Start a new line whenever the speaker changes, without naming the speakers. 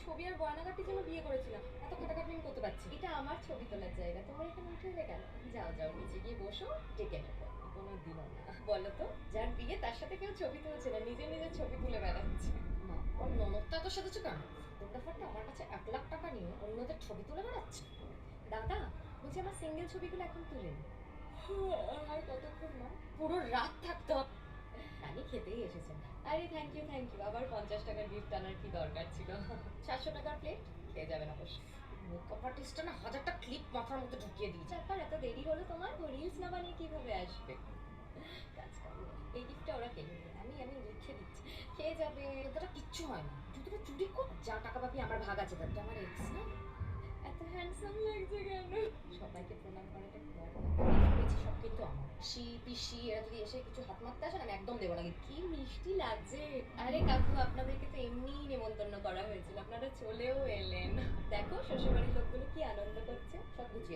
ছবি আর গয়নাগাটির জন্য বিয়ে করেছিলাম, এত খাটাখাটি আমি করতে পারছি।
এটা আমার ছবি তোলার জায়গা, তোমার এখানে উঠে এলে কেন? যাও যাও নিচে গিয়ে বসো, ডেকে নেবো।
কোনো দিনও না।
বলো তো, যার বিয়ে তার সাথে কেউ ছবি তুলছে না, নিজে নিজে ছবি তুলে বেড়াচ্ছে।
মা, ওর ননদটা তো সাথেছে কেন? ফটোগ্রাফারটা আমার কাছে 1 লাখ টাকা নিয়ে অন্যদের ছবি তুলে বেড়াচ্ছে।
দাদা বলছি, আমার সিঙ্গেল ছবিগুলো এখন তুলে নি।
আর কতক্ষণ মা? পুরো রাত থাকতে হবে।
রানী খেতেই এসেছেন। আরে থ্যাংক ইউ থ্যাংক ইউ, আবার 50 টাকার গিফট আনার কি দরকার ছিল? 700 টাকার প্লেট, খেয়ে যাবেন অবশ্য।
মেকআপ আর্টিস্টটা না 1000টা ক্লিপ মাথার মধ্যে ঢুকিয়ে দিয়েছে।
ব্যাপার, এত দেরি হলো তোমার? রিলস না বানিয়ে কিভাবে আসবে? কাজ করো, এই গিফটটা ওরা কেনে নিয়ে, আমি আমি লিখে দিচ্ছি, খেয়ে যাবে।
এতটা কিচ্ছু হয় না, জুতোটা চুরি কর, যা টাকা পাবি আমার ভাগ আছে। তাতে আমার এক্স না,
এত হ্যান্ডসাম লাগছে কেন? সবাইকে প্রণাম করাটা কি দরকার?
ভেবেছি সব কিন্তু আমার। পিসি পিসি এরা যদি এসে কিছু হাত মারতে আসে না, আমি একদম দেবো না।
কি মিষ্টি লাগছে। আরে কাকু, আপনাদেরকে তো এমনিই নেমন্তন্ন করা হয়েছিল, আপনারা চলেও এলেন। দেখো শ্বশুরবাড়ির লোকগুলো কি আনন্দ করছে।
সব গুছিয়ে